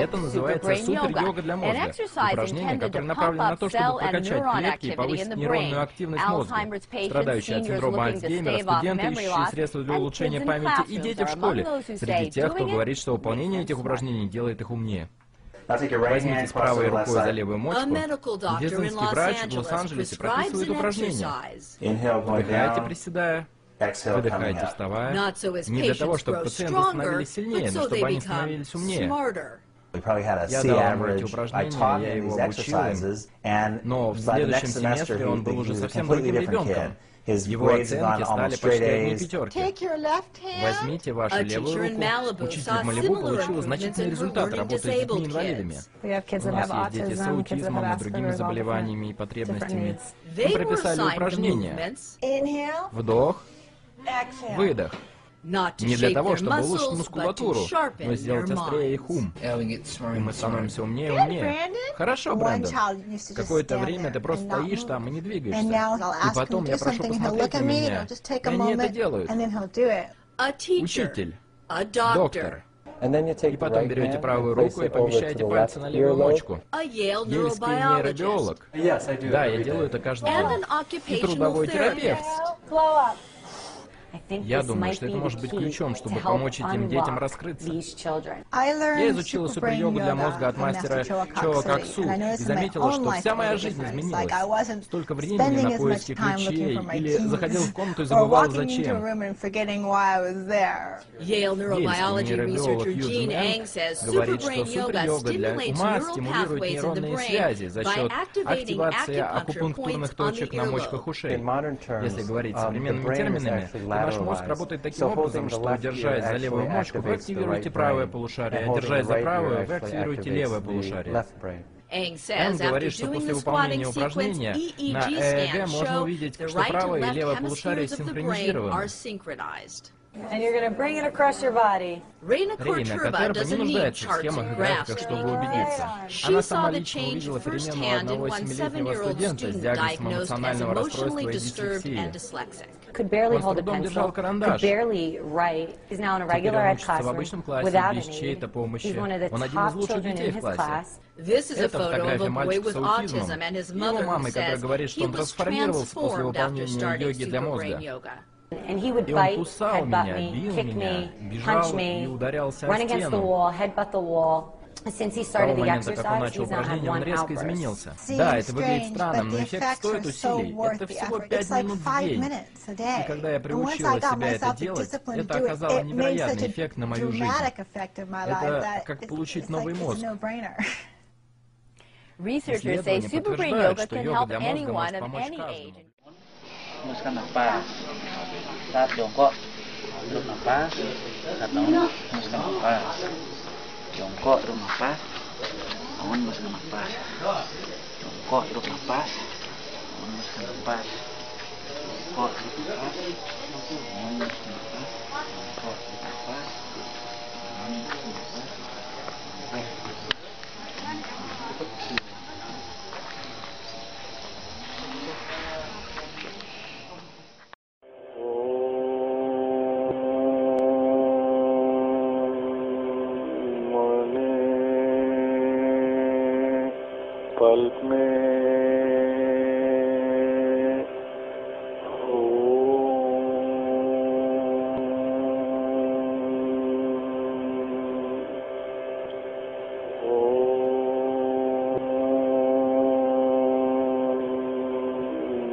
Это называется супер-йога для мозга. Упражнение, которое направлено на то, чтобы прокачать клетки и повысить нейронную активность мозга. Страдающие от синдрома Альцгеймера, студенты, ищущие средства для улучшения памяти и дети в школе. Среди тех, кто говорит, что выполнение этих упражнений делает их умнее. Возьмите с правой рукой за левую мочку. Медицинский врач в Лос-Анджелесе прописывает упражнения. Вдыхайте, приседая. Выдыхайте, вставая. Не для того, чтобы пациенты становились сильнее, но чтобы они становились умнее. Я дал ему эти упражнения, я его обучил им, но в следующем семестре он был уже совсем другим ребенком. Его оценки стали почти одни пятерки. Возьмите вашу левую руку. Учитель в Малибу получил значительные результаты, работая с детьми-инвалидами. У нас есть дети с аутизмом и другими заболеваниями и потребностями. Мы прописали упражнения. Вдох, выдох. Не для того, чтобы улучшить мускулатуру, но сделать острее их ум. И мы становимся умнее и умнее. Хорошо, Брэндон. Какое-то время ты просто стоишь там и не двигаешься. И потом я прошу посмотреть на меня. И они это делают. Учитель. Доктор. И потом берете правую руку и помещаете пальцы на левую мочку. Ельский нейробиолог. Да, я делаю это каждый день. И трудовой терапевт. Я думаю, что это может быть ключом, чтобы помочь этим детям раскрыться. Я изучила супер-йогу для мозга от мастера Чоа Каксу и заметила, что вся моя жизнь изменилась. Столько времени на поиски ключей, или заходил в комнату и забывал зачем. Ельский нейробиолог Юджин Энг говорит, что супер-йога для ума стимулирует нейронные связи за счет активации акупунктурных точек на мочках ушей. Если говорить современными терминами, наш мозг работает таким образом, что, держась за левую мочку, вы активируете правое полушарие, а держась за правую, вы активируете левое полушарие. Энг говорит, что после выполнения упражнения на ЭЭГ можно увидеть, что правое и левое полушарие синхронизированы. Рейна Катерба не нуждается в схемах и графиках, чтобы убедиться. Она сама лично увидела перемену одного 7-летнего студента с диагнозом эмоционального расстройства и дислексии. Он с трудом держал карандаш. Теперь он учится в обычном классе без чьей-то помощи. Он один из лучших детей в классе. Это фотография мальчика с аутизмом и его мамы, которая говорит, что он трансформировался после выполнения йоги для мозга. И он кусал меня, бил меня, бежал и ударялся о стену. С того момента, как он начал упражнение, он резко изменился. Да, это выглядит странным, но эффект стоит усилий. Это всего 5 минут в день. И когда я приучила себя это делать, это оказало невероятный эффект на мою жизнь. Это как получить новый мозг. Исследования подтверждают, что йога для мозга может помочь каждому. Hembuskan napas. Saat jongkok, duduk napas. Saat bangun, hembuskan napas. Jongkok, duduk napas. Bangun, hembuskan napas. Jongkok, duduk napas. Bangun, hembuskan napas. Jongkok, duduk napas. Bangun, hembuskan napas. Jongkok, duduk napas. Bangun, hembuskan napas. Pulp में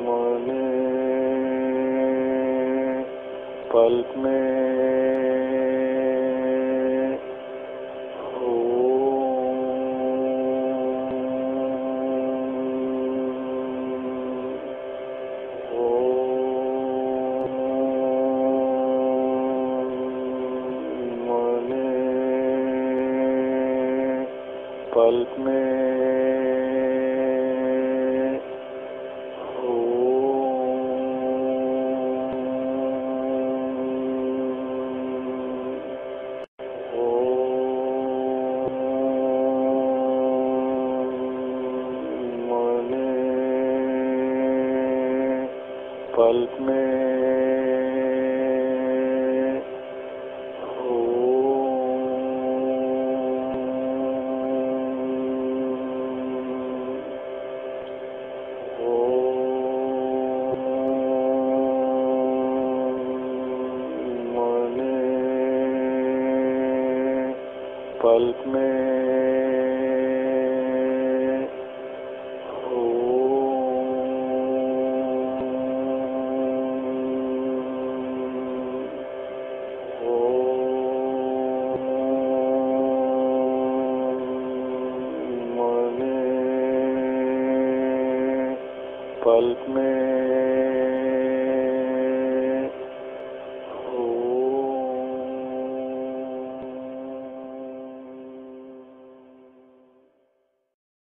मने पल्प में पल्प में पल्प में पल्प में पल्प में